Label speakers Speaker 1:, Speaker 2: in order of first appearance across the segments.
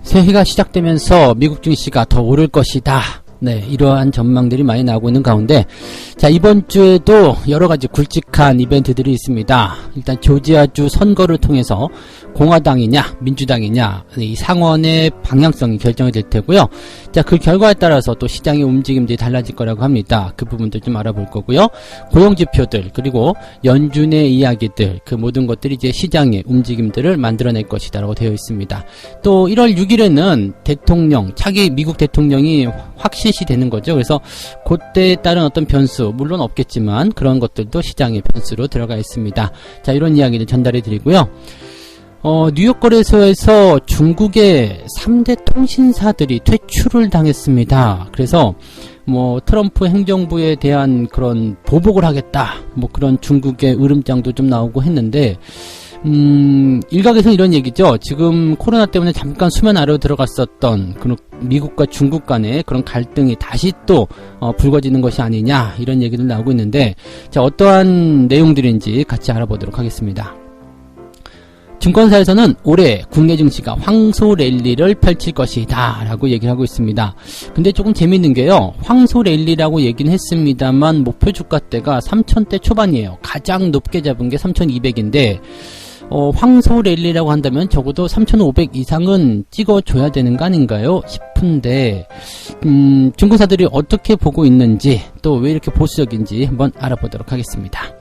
Speaker 1: 새해가 시작되면서 미국 증시가 더 오를 것이다. 네, 이러한 전망들이 많이 나오고 있는 가운데, 자, 이번 주에도 여러 가지 굵직한 이벤트들이 있습니다. 일단 조지아주 선거를 통해서 공화당이냐 민주당이냐 이 상원의 방향성이 결정이 될 테고요. 자, 그 결과에 따라서 또 시장의 움직임들이 달라질 거라고 합니다. 그 부분들 좀 알아볼 거고요. 고용지표들 그리고 연준의 이야기들 그 모든 것들이 이제 시장의 움직임들을 만들어낼 것이다 라고 되어 있습니다. 또 1월 6일에는 대통령 차기 미국 대통령이 확실시 되는 거죠. 그래서 그때에 따른 어떤 변수 물론 없겠지만 그런 것들도 시장의 변수로 들어가 있습니다. 자, 이런 이야기를 전달해 드리고요. 뉴욕 거래소에서 중국의 3대 통신사들이 퇴출을 당했습니다. 그래서 트럼프 행정부에 대한 그런 보복을 하겠다 그런 중국의 으름장도 좀 나오고 했는데 일각에서는 이런 얘기죠. 지금 코로나 때문에 잠깐 수면 아래로 들어갔었던 그런 미국과 중국 간의 그런 갈등이 다시 또 불거지는 것이 아니냐 이런 얘기들 나오고 있는데, 자, 어떠한 내용들인지 같이 알아보도록 하겠습니다. 증권사에서는 올해 국내 증시가 황소 랠리를 펼칠 것이다 라고 얘기를 하고 있습니다. 근데 조금 재밌는 게요, 황소 랠리라고 얘기는 했습니다만 목표 주가대가 3,000대 초반이에요. 가장 높게 잡은 게 3,200인데 황소 랠리라고 한다면 적어도 3,500 이상은 찍어줘야 되는 거 아닌가요 싶은데, 증권사들이 어떻게 보고 있는지 또 왜 이렇게 보수적인지 한번 알아보도록 하겠습니다.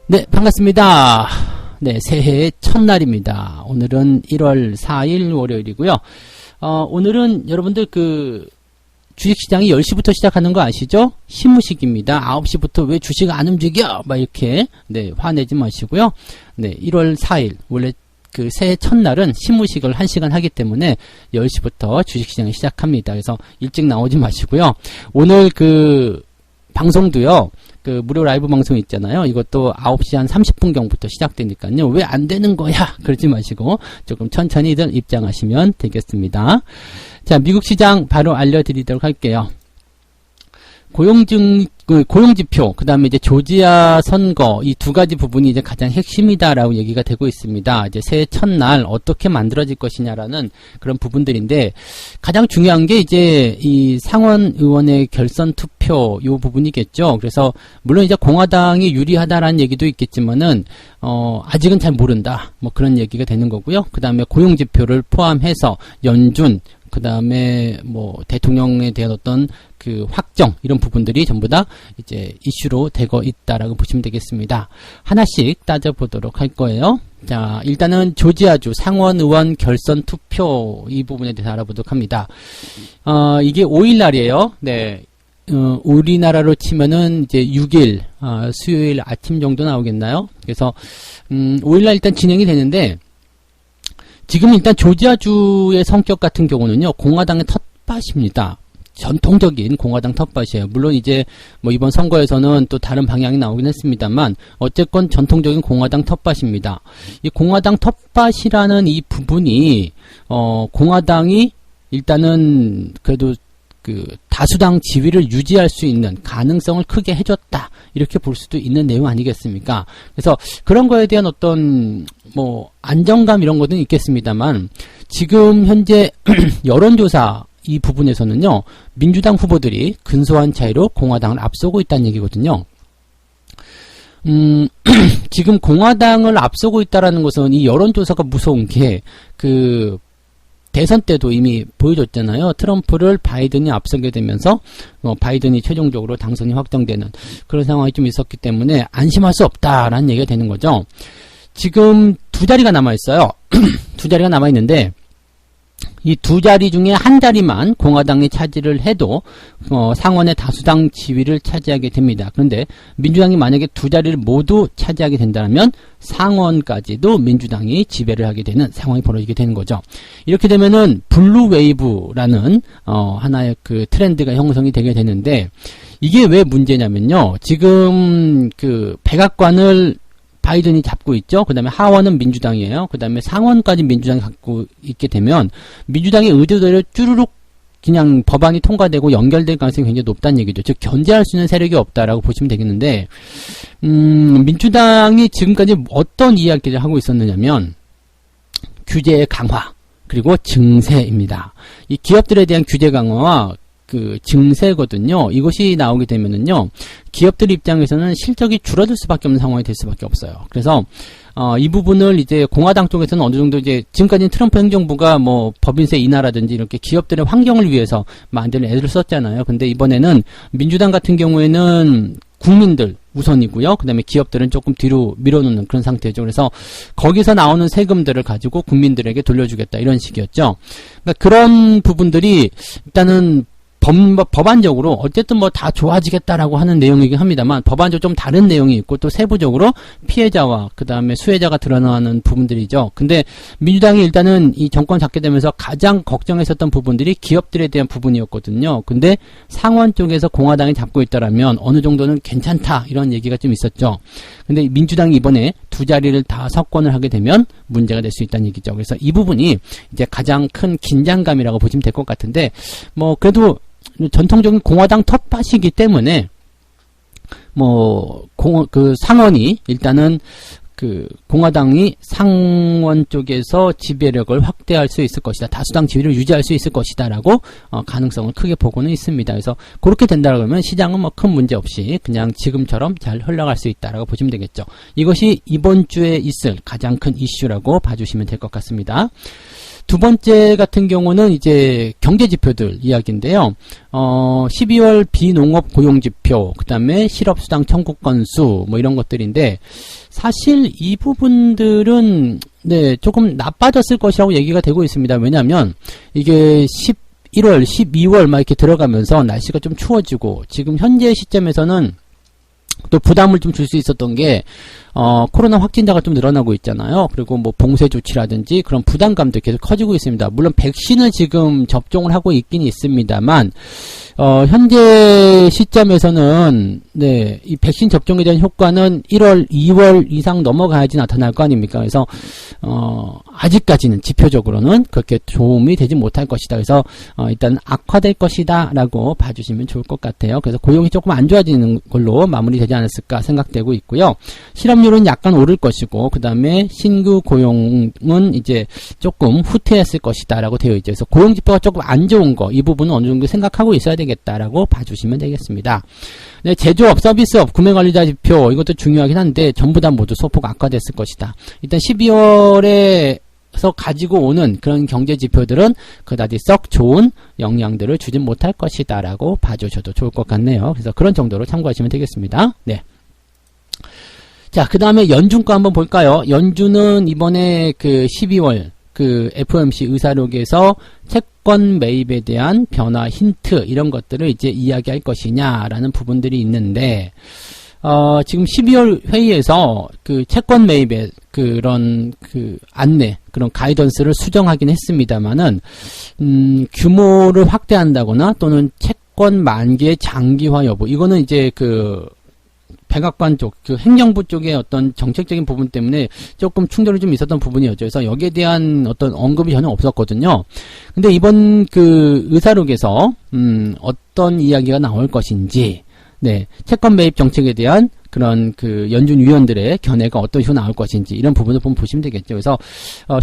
Speaker 1: 네, 반갑습니다. 네, 새해의 첫날입니다. 오늘은 1월 4일 월요일이고요. 오늘은 여러분들 주식시장이 10시부터 시작하는 거 아시죠? 시무식입니다. 9시부터 왜 주식 안 움직여? 이렇게, 네, 화내지 마시고요. 네, 1월 4일, 원래 새해 첫날은 시무식을 1시간 하기 때문에 10시부터 주식시장이 시작합니다. 그래서 일찍 나오지 마시고요. 오늘 방송도요, 무료 라이브 방송 있잖아요. 이것도 9시 한 30분경부터 시작되니까요. 왜 안 되는 거야? 그러지 마시고 조금 천천히들 입장하시면 되겠습니다. 자, 미국 시장 바로 알려드리도록 할게요. 고용지표, 그 다음에 이제 조지아 선거, 이 두 가지 부분이 이제 가장 핵심이다라고 얘기가 되고 있습니다. 이제 새해 첫날 어떻게 만들어질 것이냐라는 그런 부분들인데, 가장 중요한 게 이제 이 상원 의원의 결선 투표, 요 부분이겠죠. 그래서, 물론 이제 공화당이 유리하다라는 얘기도 있겠지만은, 아직은 잘 모른다. 그런 얘기가 되는 거고요. 그 다음에 고용지표를 포함해서 연준, 그 다음에 대통령에 대한 어떤 확정 이런 부분들이 전부 다 이제 이슈로 되고 있다라고 보시면 되겠습니다. 하나씩 따져보도록 할 거예요. 자, 일단은 조지아주 상원 의원 결선 투표 이 부분에 대해서 알아보도록 합니다. 이게 5일 날이에요. 네. 우리나라로 치면은 이제 6일, 수요일 아침 정도 나오겠나요? 그래서 5일 날 일단 진행이 되는데, 지금 일단 조지아주의 성격 같은 경우는요, 공화당의 텃밭입니다. 전통적인 공화당 텃밭이에요. 물론 이제 이번 선거에서는 또 다른 방향이 나오긴 했습니다만 어쨌건 전통적인 공화당 텃밭입니다. 이 공화당 텃밭이라는 이 부분이 공화당이 일단은 그래도 다수당 지위를 유지할 수 있는 가능성을 크게 해줬다, 이렇게 볼 수도 있는 내용 아니겠습니까? 그래서 그런 거에 대한 어떤 안정감 이런 것은 있겠습니다만, 지금 현재 여론조사 이 부분에서는요, 민주당 후보들이 근소한 차이로 공화당을 앞서고 있다는 얘기거든요. 지금 공화당을 앞서고 있다라는 것은 이 여론조사가 무서운 게 대선 때도 이미 보여줬잖아요. 트럼프를 바이든이 앞서게 되면서 바이든이 최종적으로 당선이 확정되는 그런 상황이 좀 있었기 때문에 안심할 수 없다라는 얘기가 되는 거죠. 지금 두 자리가 남아있어요. 두 자리가 남아있는데 이 두 자리 중에 한 자리만 공화당이 차지를 해도 상원의 다수당 지위를 차지하게 됩니다. 그런데 민주당이 만약에 두 자리를 모두 차지하게 된다면 상원까지도 민주당이 지배를 하게 되는 상황이 벌어지게 되는 거죠. 이렇게 되면은 블루 웨이브라는 하나의 트렌드가 형성이 되게 되는데, 이게 왜 문제냐면요, 지금 백악관을 바이든이 잡고 있죠. 그 다음에 하원은 민주당이에요. 그 다음에 상원까지 민주당이 갖고 있게 되면 민주당의 의도대로 쭈루룩 그냥 법안이 통과되고 연결될 가능성이 굉장히 높다는 얘기죠. 즉 견제할 수 있는 세력이 없다라고 보시면 되겠는데 민주당이 지금까지 어떤 이야기를 하고 있었느냐면 규제의 강화 그리고 증세입니다. 이 기업들에 대한 규제 강화와 그 증세거든요. 이것이 나오게 되면은요, 기업들 입장에서는 실적이 줄어들 수밖에 없는 상황이 될 수밖에 없어요. 그래서 이 부분을 이제 공화당 쪽에서는 어느 정도 이제 지금까지는 트럼프 행정부가 뭐 법인세 인하라든지 이렇게 기업들의 환경을 위해서 만드는 애를 썼잖아요. 근데 이번에는 민주당 같은 경우에는 국민들 우선이고요. 그 다음에 기업들은 조금 뒤로 밀어놓는 그런 상태죠. 그래서 거기서 나오는 세금들을 가지고 국민들에게 돌려주겠다 이런 식이었죠. 그러니까 그런 부분들이 일단은 법안적으로 어쨌든 뭐 다 좋아지겠다라고 하는 내용이긴 합니다만 법안적으로 좀 다른 내용이 있고 또 세부적으로 피해자와 그 다음에 수혜자가 드러나는 부분들이죠. 근데 민주당이 일단은 이 정권 잡게 되면서 가장 걱정했었던 부분들이 기업들에 대한 부분이었거든요. 근데 상원 쪽에서 공화당이 잡고 있다라면 어느 정도는 괜찮다 이런 얘기가 좀 있었죠. 근데 민주당이 이번에 두 자리를 다 석권을 하게 되면 문제가 될 수 있다는 얘기죠. 그래서 이 부분이 이제 가장 큰 긴장감이라고 보시면 될 것 같은데 뭐 그래도 전통적인 공화당 텃밭이기 때문에 그 상원이 일단은 그 공화당이 상원 쪽에서 지배력을 확대할 수 있을 것이다. 다수당 지위를 유지할 수 있을 것이다라고 가능성을 크게 보고는 있습니다. 그래서 그렇게 된다 그러면 시장은 뭐 큰 문제 없이 그냥 지금처럼 잘 흘러갈 수 있다라고 보시면 되겠죠. 이것이 이번 주에 있을 가장 큰 이슈라고 봐주시면 될 것 같습니다. 두 번째 같은 경우는 이제 경제지표들 이야기인데요. 12월 비농업 고용지표, 그 다음에 실업수당 청구 건수, 뭐 이런 것들인데, 사실 이 부분들은, 네, 조금 나빠졌을 것이라고 얘기가 되고 있습니다. 왜냐하면, 이게 11월, 12월 막 이렇게 들어가면서 날씨가 좀 추워지고, 지금 현재 시점에서는 또 부담을 좀 줄 수 있었던 게 코로나 확진자가 좀 늘어나고 있잖아요. 그리고 뭐 봉쇄 조치라든지 그런 부담감도 계속 커지고 있습니다. 물론 백신을 지금 접종을 하고 있긴 있습니다만 현재 시점에서는 네, 이 백신 접종에 대한 효과는 1월, 2월 이상 넘어가야지 나타날 거 아닙니까? 그래서 아직까지는 지표적으로는 그렇게 도움이 되지 못할 것이다. 그래서 일단 악화될 것이다 라고 봐주시면 좋을 것 같아요. 그래서 고용이 조금 안 좋아지는 걸로 마무리되지 않았을까 생각되고 있고요. 실업률은 약간 오를 것이고 그 다음에 신규 고용은 이제 조금 후퇴했을 것이다 라고 되어 있죠. 그래서 고용지표가 조금 안 좋은 거 이 부분은 어느 정도 생각하고 있어야 되겠다라고 봐주시면 되겠습니다. 네, 제조업, 서비스업, 구매관리자 지표 이것도 중요하긴 한데 전부 다 모두 소폭 악화됐을 것이다. 일단 12월에서 가지고 오는 그런 경제 지표들은 그다지 썩 좋은 영향들을 주진 못할 것이다 라고 봐주셔도 좋을 것 같네요. 그래서 그런 정도로 참고하시면 되겠습니다. 네. 자, 그 다음에 연준 거 한번 볼까요? 연준은 이번에 그 12월 그 FOMC 의사록에서 채권 매입에 대한 변화 힌트 이런 것들을 이제 이야기할 것이냐라는 부분들이 있는데 지금 12월 회의에서 그 채권 매입의 그런 그 안내 그런 가이던스를 수정하긴 했습니다만은 규모를 확대한다거나 또는 채권 만기의 장기화 여부 이거는 이제 그 백악관 쪽, 그 행정부 쪽의 어떤 정책적인 부분 때문에 조금 충돌이 좀 있었던 부분이었죠. 그래서 여기에 대한 어떤 언급이 전혀 없었거든요. 근데 이번 그 의사록에서, 어떤 이야기가 나올 것인지, 네, 채권 매입 정책에 대한 그런 그 연준 위원들의 견해가 어떤 식으로 나올 것인지 이런 부분을 보시면 되겠죠. 그래서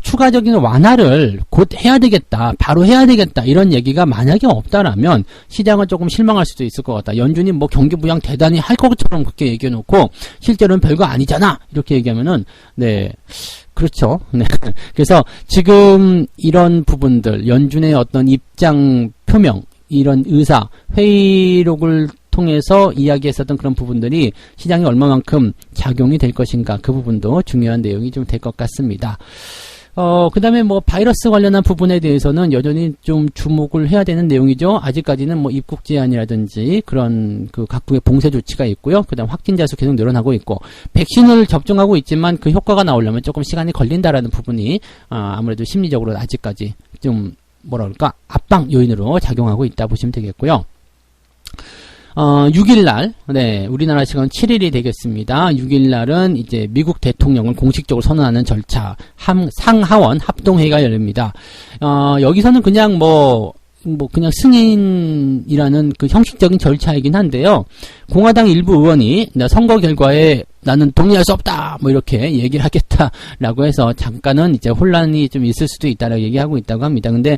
Speaker 1: 추가적인 완화를 곧 해야 되겠다, 바로 해야 되겠다 이런 얘기가 만약에 없다라면 시장은 조금 실망할 수도 있을 것 같다. 연준이 뭐 경기 부양 대단히 할 것처럼 그렇게 얘기해놓고 실제로는 별거 아니잖아 이렇게 얘기하면은 네. 그렇죠. 네. 그래서 지금 이런 부분들 연준의 어떤 입장 표명 이런 의사 회의록을 통해서 이야기했었던 그런 부분들이 시장에 얼마만큼 작용이 될 것인가 그 부분도 중요한 내용이 좀 될 것 같습니다. 그 다음에 뭐 바이러스 관련한 부분에 대해서는 여전히 좀 주목을 해야 되는 내용이죠. 아직까지는 뭐 입국 제한이라든지 그런 그 각국의 봉쇄 조치가 있고요. 그 다음 확진자 수 계속 늘어나고 있고 백신을 접종하고 있지만 그 효과가 나오려면 조금 시간이 걸린다라는 부분이 아무래도 심리적으로 아직까지 좀 뭐라 그럴까 압박 요인으로 작용하고 있다 보시면 되겠고요. 6일날, 네, 우리나라 시간 7일이 되겠습니다. 6일날은 이제 미국 대통령을 공식적으로 선언하는 절차, 상하원 합동회의가 열립니다. 여기서는 그냥 그냥 승인이라는 그 형식적인 절차이긴 한데요. 공화당 일부 의원이 선거 결과에 나는 동의할 수 없다! 이렇게 얘기를 하겠다라고 해서 잠깐은 이제 혼란이 좀 있을 수도 있다라고 얘기하고 있다고 합니다. 근데,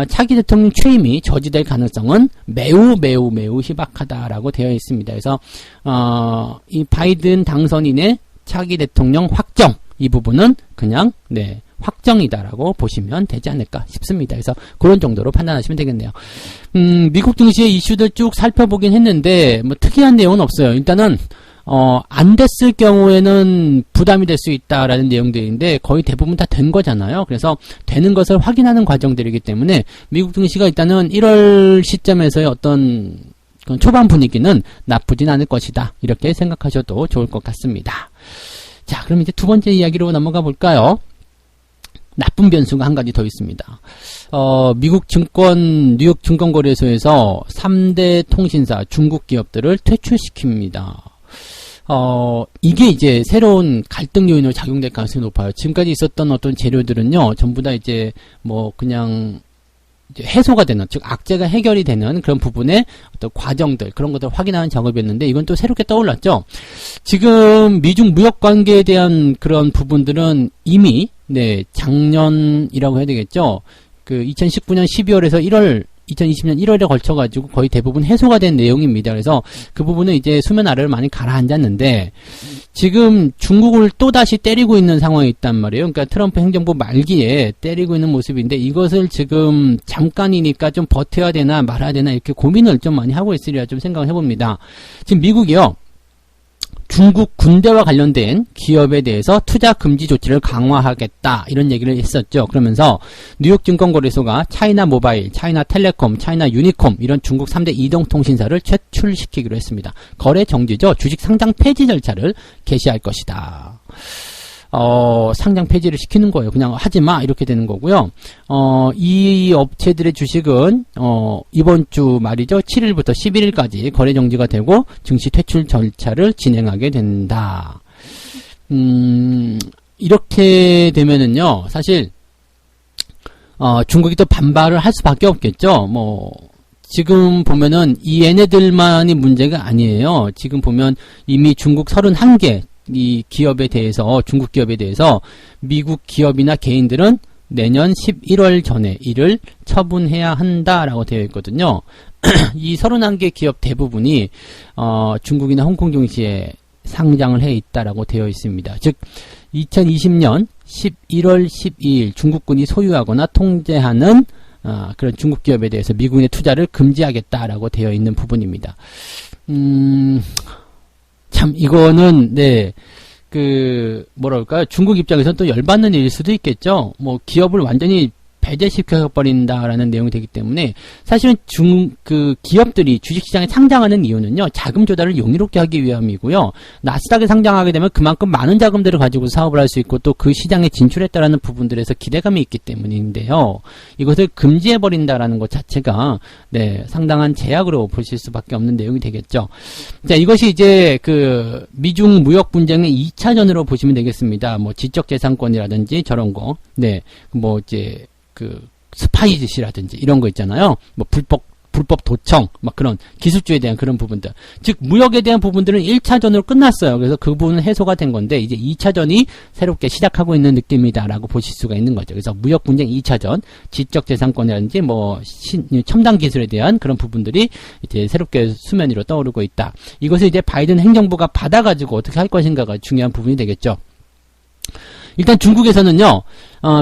Speaker 1: 차기 대통령 취임이 저지될 가능성은 매우 희박하다라고 되어 있습니다. 그래서, 이 바이든 당선인의 차기 대통령 확정, 이 부분은 그냥, 네, 확정이다라고 보시면 되지 않을까 싶습니다. 그래서 그런 정도로 판단하시면 되겠네요. 미국 증시의 이슈들 쭉 살펴보긴 했는데, 특이한 내용은 없어요. 일단은, 안 됐을 경우에는 부담이 될 수 있다라는 내용들인데 거의 대부분 다 된 거잖아요. 그래서 되는 것을 확인하는 과정들이기 때문에 미국 증시가 일단은 1월 시점에서의 어떤 초반 분위기는 나쁘진 않을 것이다. 이렇게 생각하셔도 좋을 것 같습니다. 자, 그럼 이제 두 번째 이야기로 넘어가 볼까요? 나쁜 변수가 한 가지 더 있습니다. 미국 뉴욕 증권거래소에서 3대 통신사 중국 기업들을 퇴출시킵니다. 이게 이제 새로운 갈등 요인으로 작용될 가능성이 높아요. 지금까지 있었던 어떤 재료들은요, 전부 다 이제 그냥 이제 해소가 되는, 즉 악재가 해결이 되는 그런 부분의 어떤 과정들, 그런 것들을 확인하는 작업이었는데 이건 또 새롭게 떠올랐죠. 지금 미중 무역 관계에 대한 그런 부분들은 이미 작년이라고 해야 되겠죠. 2019년 12월에서 2020년 1월에 걸쳐가지고 거의 대부분 해소가 된 내용입니다. 그래서 그 부분은 이제 수면 아래를 많이 가라앉았는데, 지금 중국을 또다시 때리고 있는 상황이 있단 말이에요. 그러니까 트럼프 행정부 말기에 때리고 있는 모습인데, 이것을 지금 잠깐이니까 좀 버텨야 되나 말아야 되나 이렇게 고민을 좀 많이 하고 있으리라 좀 생각을 해봅니다. 지금 미국이요, 중국 군대와 관련된 기업에 대해서 투자 금지 조치를 강화하겠다 이런 얘기를 했었죠. 그러면서 뉴욕 증권거래소가 차이나 모바일, 차이나 텔레콤, 차이나 유니콤 이런 중국 3대 이동통신사를 퇴출시키기로 했습니다. 거래 정지죠. 주식 상장 폐지 절차를 개시할 것이다. 상장 폐지를 시키는 거예요. 그냥 하지마 이렇게 되는 거고요. 이 업체들의 주식은 이번 주 말이죠. 7일부터 11일까지 거래 정지가 되고 증시 퇴출 절차를 진행하게 된다. 이렇게 되면은요, 사실 중국이 또 반발을 할 수밖에 없겠죠. 지금 보면은 이 얘네들만이 문제가 아니에요. 지금 보면 이미 중국 31개 이 기업에 대해서, 중국 기업에 대해서 미국 기업이나 개인들은 내년 11월 전에 이를 처분해야 한다라고 되어 있거든요. 이 31개 기업 대부분이 중국이나 홍콩 증시에 상장을 해 있다라고 되어 있습니다. 즉 2020년 11월 12일 중국군이 소유하거나 통제하는 그런 중국 기업에 대해서 미국의 투자를 금지하겠다라고 되어 있는 부분입니다. 참, 이거는, 중국 입장에서는 또 열받는 일일 수도 있겠죠. 기업을 완전히 배제시켜버린다라는 내용이 되기 때문에, 사실은 기업들이 주식시장에 상장하는 이유는요, 자금 조달을 용이롭게 하기 위함이고요, 나스닥에 상장하게 되면 그만큼 많은 자금들을 가지고 사업을 할 수 있고, 또 그 시장에 진출했다라는 부분들에서 기대감이 있기 때문인데요, 이것을 금지해버린다라는 것 자체가, 상당한 제약으로 보실 수밖에 없는 내용이 되겠죠. 자, 이것이 이제 미중 무역 분쟁의 2차전으로 보시면 되겠습니다. 지적재산권이라든지 저런 거, 스파이짓이라든지 이런 거 있잖아요. 불법 도청, 그런 기술주에 대한 그런 부분들. 즉, 무역에 대한 부분들은 1차전으로 끝났어요. 그래서 그 부분은 해소가 된 건데, 이제 2차전이 새롭게 시작하고 있는 느낌이다라고 보실 수가 있는 거죠. 그래서 무역 분쟁 2차전, 지적재산권이라든지 첨단 기술에 대한 그런 부분들이 이제 새롭게 수면 위로 떠오르고 있다. 이것을 이제 바이든 행정부가 받아가지고 어떻게 할 것인가가 중요한 부분이 되겠죠. 일단 중국에서는요,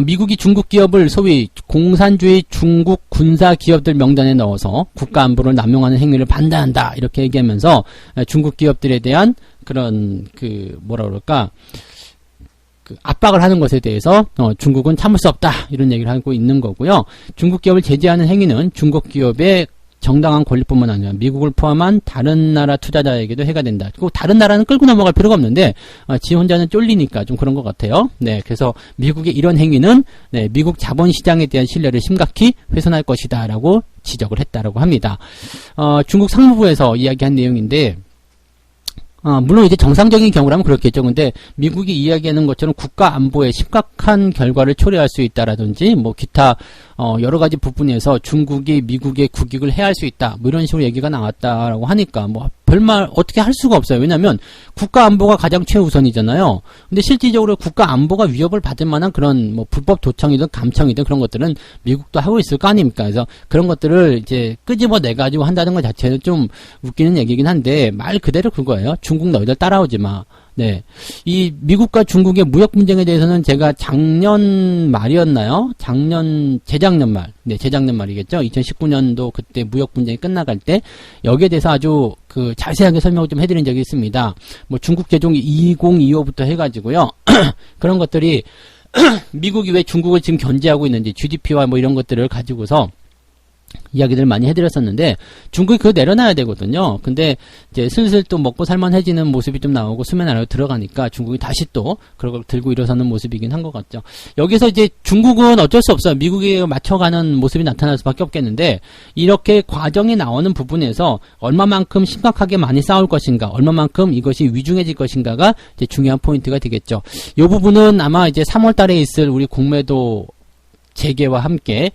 Speaker 1: 미국이 중국 기업을 소위 공산주의 중국 군사 기업들 명단에 넣어서 국가 안보를 남용하는 행위를 반대한다 이렇게 얘기하면서 중국 기업들에 대한 그런 압박을 하는 것에 대해서 중국은 참을 수 없다 이런 얘기를 하고 있는 거고요. 중국 기업을 제재하는 행위는 중국 기업의 정당한 권리뿐만 아니라 미국을 포함한 다른 나라 투자자에게도 해가 된다. 그리고 다른 나라는 끌고 넘어갈 필요가 없는데 지 혼자는 쫄리니까 좀 그런 것 같아요. 네, 그래서 미국의 이런 행위는 네, 미국 자본시장에 대한 신뢰를 심각히 훼손할 것이다라고 지적을 했다라고 합니다. 중국 상무부에서 이야기한 내용인데 물론 이제 정상적인 경우라면 그렇겠죠. 근데 미국이 이야기하는 것처럼 국가 안보에 심각한 결과를 초래할 수 있다라든지 뭐 기타 여러 가지 부분에서 중국이 미국의 국익을 해할 수 있다. 뭐 이런 식으로 얘기가 나왔다라고 하니까 뭐 별말 어떻게 할 수가 없어요. 왜냐하면 국가 안보가 가장 최우선이잖아요. 근데 실질적으로 국가 안보가 위협을 받을 만한 그런 뭐 불법 도청이든 감청이든 그런 것들은 미국도 하고 있을 거 아닙니까? 그래서 그런 것들을 이제 끄집어내 가지고 한다는 것 자체는 좀 웃기는 얘기긴 한데 말 그대로 그거예요. 중국 너희들 따라오지 마. 네. 이 미국과 중국의 무역 분쟁에 대해서는 제가 작년 말이었나요? 재작년 말. 네, 재작년 말이겠죠? 2019년도 그때 무역 분쟁이 끝나갈 때 여기에 대해서 아주 자세하게 설명을 좀 해드린 적이 있습니다. 뭐 중국 제종 2025부터 해가지고요. 그런 것들이 미국이 왜 중국을 지금 견제하고 있는지 GDP와 뭐 이런 것들을 가지고서 이야기들 많이 해드렸었는데 중국이 그거 내려놔야 되거든요. 근데 이제 슬슬 또 먹고 살만해지는 모습이 좀 나오고 수면 아래로 들어가니까 중국이 다시 또 그런 걸 들고 일어서는 모습이긴 한 것 같죠. 여기서 이제 중국은 어쩔 수 없어요. 미국에 맞춰가는 모습이 나타날 수밖에 없겠는데 이렇게 과정이 나오는 부분에서 얼마만큼 심각하게 많이 싸울 것인가, 얼마만큼 이것이 위중해질 것인가가 이제 중요한 포인트가 되겠죠. 이 부분은 아마 이제 3월달에 있을 우리 공매도 재개와 함께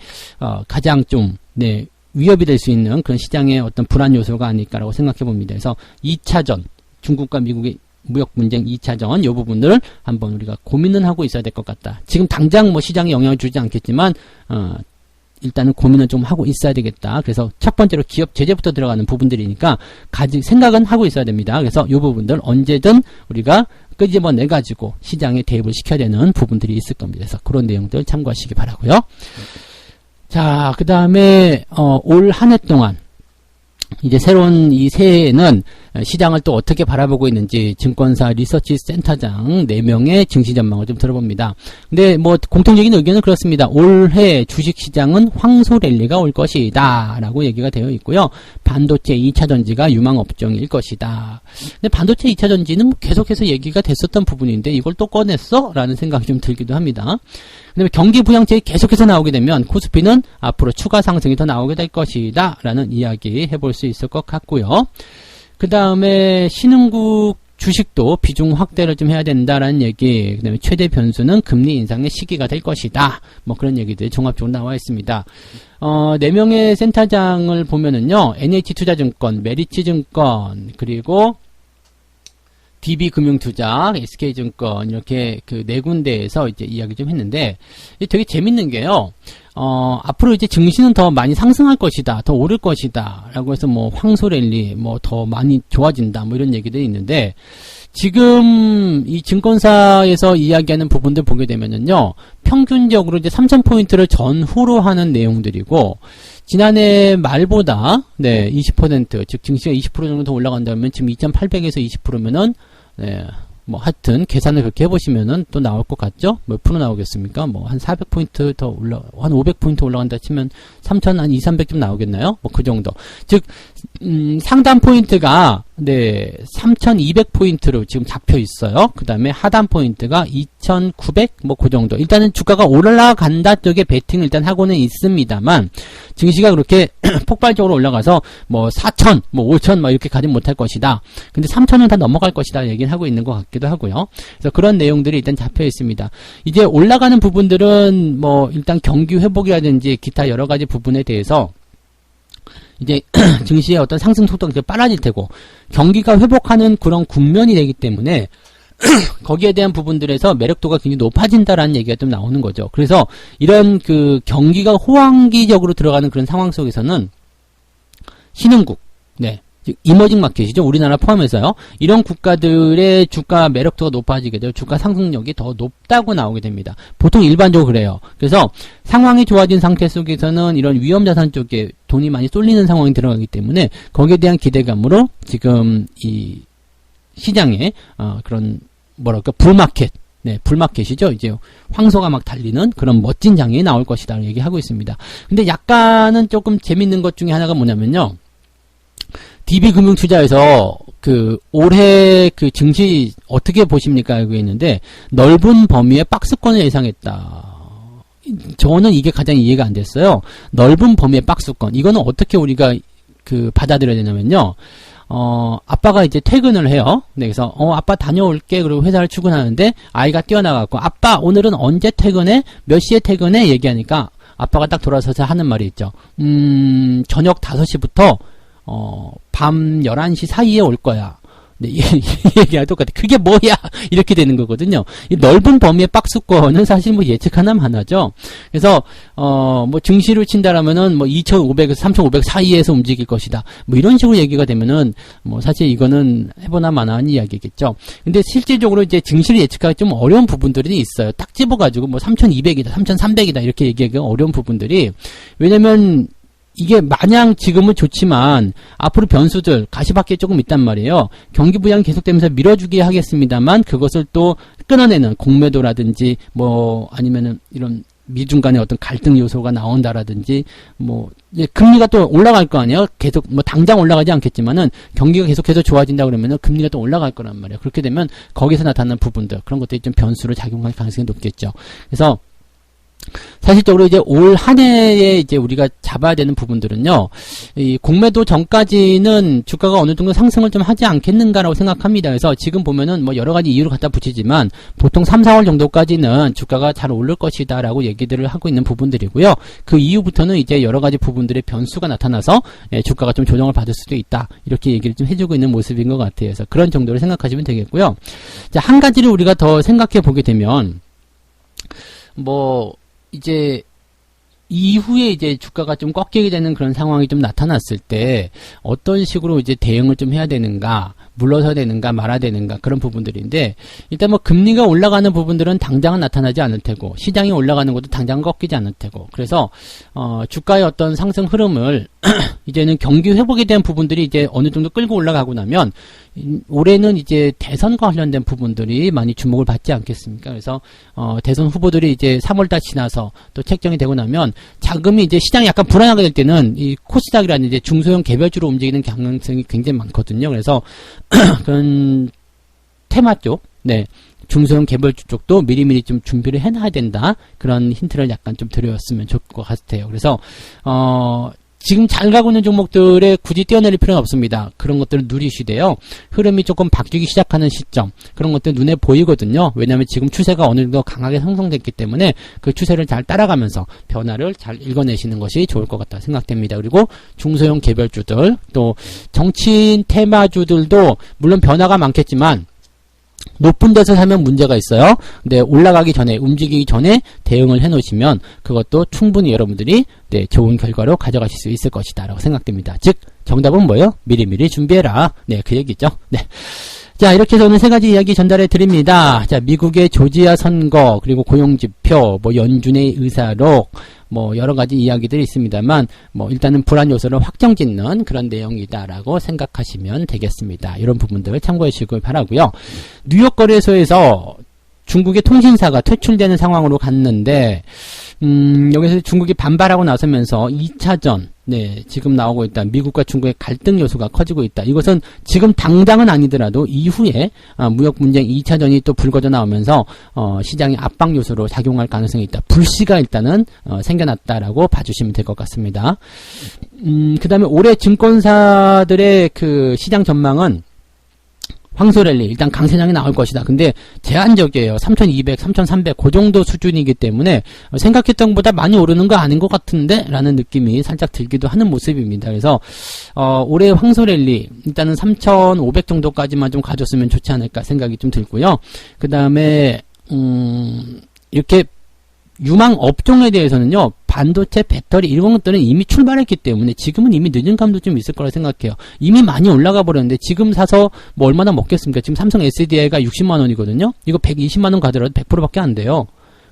Speaker 1: 가장 좀 네, 위협이 될 수 있는 그런 시장의 어떤 불안 요소가 아닐까라고 생각해 봅니다. 그래서 2차전, 중국과 미국의 무역 분쟁 2차전, 이 부분들을 한번 우리가 고민은 하고 있어야 될 것 같다. 지금 당장 뭐 시장에 영향을 주지 않겠지만, 일단은 고민은 좀 하고 있어야 되겠다. 그래서 첫 번째로 기업 제재부터 들어가는 부분들이니까, 생각은 하고 있어야 됩니다. 그래서 이 부분들 언제든 우리가 끄집어내가지고 시장에 대입을 시켜야 되는 부분들이 있을 겁니다. 그래서 그런 내용들 참고하시기 바라고요. 자, 그 다음에 올 한 해 동안 이제 새로운 이 새해에는 시장을 또 어떻게 바라보고 있는지 증권사 리서치 센터장 4명의 증시 전망을 좀 들어봅니다. 근데 뭐 공통적인 의견은 그렇습니다. 올해 주식시장은 황소 랠리가 올 것이다 라고 얘기가 되어 있고요. 반도체 2차전지가 유망업종일 것이다. 근데 반도체 2차전지는 계속해서 얘기가 됐었던 부분인데 이걸 또 꺼냈어? 라는 생각이 좀 들기도 합니다. 그다음에 경기 부양책이 계속해서 나오게 되면 코스피는 앞으로 추가 상승이 더 나오게 될 것이다 라는 이야기 해볼 수 있을 것 같고요. 그 다음에 신흥국 주식도 비중 확대를 좀 해야 된다라는 얘기, 그 다음에 최대 변수는 금리 인상의 시기가 될 것이다. 뭐 그런 얘기들이 종합적으로 나와 있습니다. 4명의 센터장을 보면은요, NH투자증권, 메리츠증권, 그리고 DB금융투자, SK증권 이렇게 그 4군데에서 이제 이야기 좀 했는데 되게 재밌는 게요. 앞으로 이제 증시는 더 많이 상승할 것이다, 더 오를 것이다 라고 해서 뭐 황소랠리 뭐 더 많이 좋아진다 뭐 이런 얘기들이 있는데 지금 이 증권사에서 이야기하는 부분들 보게 되면은요, 평균적으로 이제 3,000포인트를 전후로 하는 내용들이고 지난해 말보다 네 20%, 즉 증시가 20% 정도 더 올라간다면 지금 2,800에서 20%면은 네, 뭐 하여튼 계산을 그렇게 해보시면은 또 나올 것 같죠? 몇 프로 나오겠습니까? 뭐 한 400포인트 더 한 500포인트 올라간다 치면 3,000 한 2, 300좀 나오겠나요? 뭐 그 정도. 즉 상단 포인트가 네 3,200포인트로 지금 잡혀 있어요. 그 다음에 하단 포인트가 2,900 뭐 그 정도. 일단은 주가가 올라간다 쪽에 베팅을 일단 하고는 있습니다만 증시가 그렇게 폭발적으로 올라가서 뭐 4,000 뭐 5,000 막 이렇게 가지 못할 것이다. 근데 3,000은 다 넘어갈 것이다 얘기를 하고 있는 것 같기도 하고요. 그래서 그런 내용들이 일단 잡혀 있습니다. 이제 올라가는 부분들은 뭐 일단 경기 회복이라든지 기타 여러 가지 부분에 대해서 이제 증시의 어떤 상승 속도가 이제 빨라질 테고 경기가 회복하는 그런 국면이 되기 때문에 거기에 대한 부분들에서 매력도가 굉장히 높아진다라는 얘기가 좀 나오는 거죠. 그래서 이런 그 경기가 호황기적으로 들어가는 그런 상황 속에서는 신흥국, 네, 즉 이머징 마켓이죠. 우리나라 포함해서요. 이런 국가들의 주가 매력도가 높아지게 되고 주가 상승력이 더 높다고 나오게 됩니다. 보통 일반적으로 그래요. 그래서 상황이 좋아진 상태 속에서는 이런 위험자산 쪽에 돈이 많이 쏠리는 상황이 들어가기 때문에 거기에 대한 기대감으로 지금 이 시장에 그런 뭐랄까 불마켓, 네, 불마켓이죠. 이제 황소가 막 달리는 그런 멋진 장이 나올 것이다 얘기하고 있습니다. 근데 약간은 조금 재밌는 것 중에 하나가 뭐냐면요. DB금융투자에서 올해 증시 어떻게 보십니까? 알고 있는데 넓은 범위의 박스권을 예상했다. 저는 이게 가장 이해가 안 됐어요. 넓은 범위의 박스권. 이거는 어떻게 우리가 받아들여야 되냐면요. 아빠가 이제 퇴근을 해요. 네, 그래서, 아빠 다녀올게. 그리고 회사를 출근하는데, 아이가 뛰어나가고, 아빠, 오늘은 언제 퇴근해? 몇 시에 퇴근해? 얘기하니까, 아빠가 딱 돌아서서 하는 말이 있죠. 저녁 5시부터, 밤 11시 사이에 올 거야. 네, 이 얘기랑 똑같아. 그게 뭐야? 이렇게 되는 거거든요. 이 넓은 범위의 박스권은 사실 뭐 예측하나 하나죠. 그래서, 뭐 증시를 친다라면은 뭐 2,500에서 3,500 사이에서 움직일 것이다. 뭐 이런 식으로 얘기가 되면은 뭐 사실 이거는 해보나 마나한 이야기겠죠. 근데 실질적으로 이제 증시를 예측하기 좀 어려운 부분들이 있어요. 딱 집어가지고 뭐 3,200이다, 3,300이다 이렇게 얘기하기가 어려운 부분들이. 왜냐면 이게 마냥 지금은 좋지만 앞으로 변수들 가시밭길에 조금 있단 말이에요. 경기 부양 계속되면서 밀어주게 하겠습니다만 그것을 또 끊어내는 공매도라든지 뭐 아니면은 이런 미중 간의 어떤 갈등 요소가 나온다라든지 뭐 이제 금리가 또 올라갈 거 아니에요. 계속 뭐 당장 올라가지 않겠지만은 경기가 계속해서 좋아진다 그러면은 금리가 또 올라갈 거란 말이에요. 그렇게 되면 거기서 나타나는 부분들 그런 것들이 좀 변수로 작용할 가능성이 높겠죠. 그래서 사실적으로 이제 올 한 해에 이제 우리가 잡아야 되는 부분들은요, 이 공매도 전까지는 주가가 어느 정도 상승을 좀 하지 않겠는가라고 생각합니다. 그래서 지금 보면은 뭐 여러 가지 이유를 갖다 붙이지만 보통 3, 4월 정도까지는 주가가 잘 오를 것이다라고 얘기들을 하고 있는 부분들이고요. 그 이후부터는 이제 여러 가지 부분들의 변수가 나타나서 주가가 좀 조정을 받을 수도 있다. 이렇게 얘기를 좀 해주고 있는 모습인 것 같아요. 그래서 그런 정도로 생각하시면 되겠고요. 자, 한 가지를 우리가 더 생각해 보게 되면, 뭐, 이제 이후에 이제 주가가 좀 꺾이게 되는 그런 상황이 좀 나타났을 때 어떤 식으로 이제 대응을 좀 해야 되는가, 물러서야 되는가 말아야 되는가 그런 부분들인데, 일단 뭐 금리가 올라가는 부분들은 당장은 나타나지 않을 테고 시장이 올라가는 것도 당장 꺾이지 않을 테고, 그래서 주가의 어떤 상승 흐름을 이제는 경기 회복에 대한 부분들이 이제 어느 정도 끌고 올라가고 나면 올해는 이제 대선과 관련된 부분들이 많이 주목을 받지 않겠습니까? 그래서 대선 후보들이 이제 3월달 지나서 또 책정이 되고 나면 자금이 이제 시장이 약간 불안하게 될 때는 이 코스닥이라는 이제 중소형 개별주로 움직이는 가능성이 굉장히 많거든요. 그래서 그런 테마 쪽, 네, 중소형 개별주 쪽도 미리미리 좀 준비를 해놔야 된다. 그런 힌트를 약간 좀 드렸으면 좋을 것 같아요. 그래서 지금 잘 가고 있는 종목들에 굳이 뛰어내릴 필요는 없습니다. 그런 것들을 누리시되요. 흐름이 조금 바뀌기 시작하는 시점, 그런 것들 눈에 보이거든요. 왜냐하면 지금 추세가 어느 정도 강하게 형성됐기 때문에 그 추세를 잘 따라가면서 변화를 잘 읽어내시는 것이 좋을 것 같다 생각됩니다. 그리고 중소형 개별주들, 또 정치인 테마주들도 물론 변화가 많겠지만 높은 데서 사면 문제가 있어요. 근데 올라가기 전에, 움직이기 전에 대응을 해 놓으시면 그것도 충분히 여러분들이 좋은 결과로 가져가실 수 있을 것이다 라고 생각됩니다. 즉 정답은 뭐예요? 미리미리 준비해라. 네, 그 얘기죠. 네. 자, 이렇게 해서 오늘 세 가지 이야기 전달해 드립니다. 자, 미국의 조지아 선거, 그리고 고용지표, 뭐 연준의 의사록, 뭐 여러 가지 이야기들이 있습니다만, 뭐 일단은 불안 요소를 확정짓는 그런 내용이다라고 생각하시면 되겠습니다. 이런 부분들을 참고해 주시길 바라고요. 뉴욕 거래소에서 중국의 통신사가 퇴출되는 상황으로 갔는데, 여기서 중국이 반발하고 나서면서 2차전, 네, 지금 나오고 있다. 미국과 중국의 갈등 요소가 커지고 있다. 이것은 지금 당장은 아니더라도 이후에 무역 분쟁 2차전이 또 불거져 나오면서 시장의 압박 요소로 작용할 가능성이 있다. 불씨가 일단은 생겨났다라고 봐주시면 될 것 같습니다. 그 다음에 올해 증권사들의 그 시장 전망은 황소랠리, 일단 강세장이 나올 것이다. 근데 제한적이에요. 3,200, 3,300, 그 정도 수준이기 때문에 생각했던 것보다 많이 오르는 거 아닌 것 같은데? 라는 느낌이 살짝 들기도 하는 모습입니다. 그래서, 올해 황소랠리, 일단은 3,500 정도까지만 좀 가졌으면 좋지 않을까 생각이 좀 들고요. 그 다음에, 이렇게 유망 업종에 대해서는요, 반도체, 배터리 이런 것들은 이미 출발했기 때문에 지금은 이미 늦은 감도 좀 있을 거라 생각해요. 이미 많이 올라가 버렸는데 지금 사서 뭐 얼마나 먹겠습니까? 지금 삼성 SDI가 60만 원이거든요. 이거 120만 원 가더라도 100%밖에 안 돼요.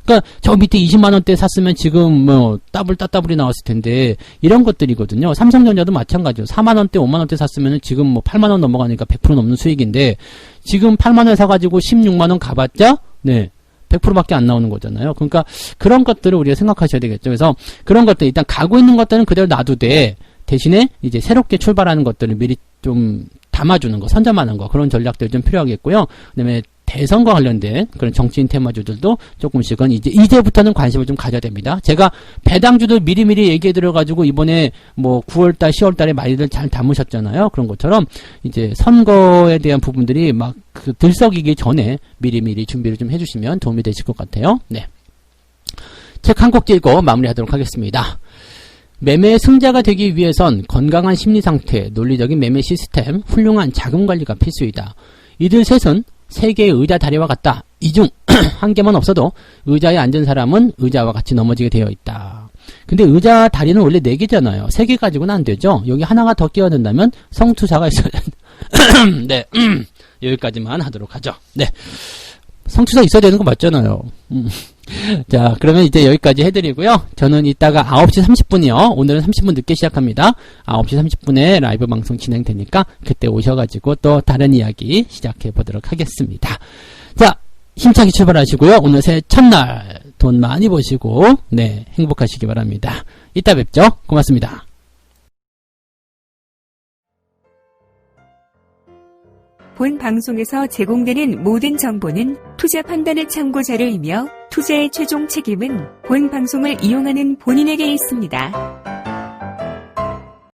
Speaker 1: 그러니까 저 밑에 20만 원대 샀으면 지금 뭐 따블이 나왔을 텐데 이런 것들이거든요. 삼성전자도 마찬가지죠. 4만 원대, 5만 원대 샀으면 지금 뭐 8만 원 넘어가니까 100% 넘는 수익인데 지금 8만 원 사가지고 16만 원 가봤자 네. 100%밖에 안 나오는 거잖아요. 그러니까 그런 것들을 우리가 생각하셔야 되겠죠. 그래서 그런 것들 일단 가고 있는 것들은 그대로 놔두되 대신에 이제 새롭게 출발하는 것들을 미리 좀 담아주는 거, 선점하는 거 그런 전략들이 좀 필요하겠고요. 그다음에 대선과 관련된 그런 정치인 테마주들도 조금씩은 이제부터는 관심을 좀 가져야 됩니다. 제가 배당주들 미리미리 얘기해 드려가지고 이번에 뭐 9월달, 10월달에 많이들 잘 담으셨잖아요. 그런 것처럼 이제 선거에 대한 부분들이 막 그 들썩이기 전에 미리미리 준비를 좀 해주시면 도움이 되실 것 같아요. 네. 책 한 곡 읽고 마무리하도록 하겠습니다. 매매의 승자가 되기 위해선 건강한 심리 상태, 논리적인 매매 시스템, 훌륭한 자금 관리가 필수이다. 이들 셋은 세계의 의자 다리와 같다. 이 중 한 개만 없어도 의자에 앉은 사람은 의자와 같이 넘어지게 되어 있다. 근데 의자 다리는 원래 4개잖아요. 3개 가지고는 안 되죠. 여기 하나가 더 끼어든다면 성투사가 있어야 된다. 네. 여기까지만 하도록 하죠. 네. 성투사 있어야 되는 거 맞잖아요. 자, 그러면 이제 여기까지 해드리고요. 저는 이따가 9시 30분이요. 오늘은 30분 늦게 시작합니다. 9시 30분에 라이브 방송 진행되니까 그때 오셔가지고 또 다른 이야기 시작해 보도록 하겠습니다. 자, 힘차게 출발하시고요. 오늘 새해 첫날 돈 많이 버시고 네, 행복하시기 바랍니다. 이따 뵙죠. 고맙습니다.
Speaker 2: 본 방송에서 제공되는 모든 정보는 투자 판단의 참고 자료이며 투자의 최종 책임은 본 방송을 이용하는 본인에게 있습니다.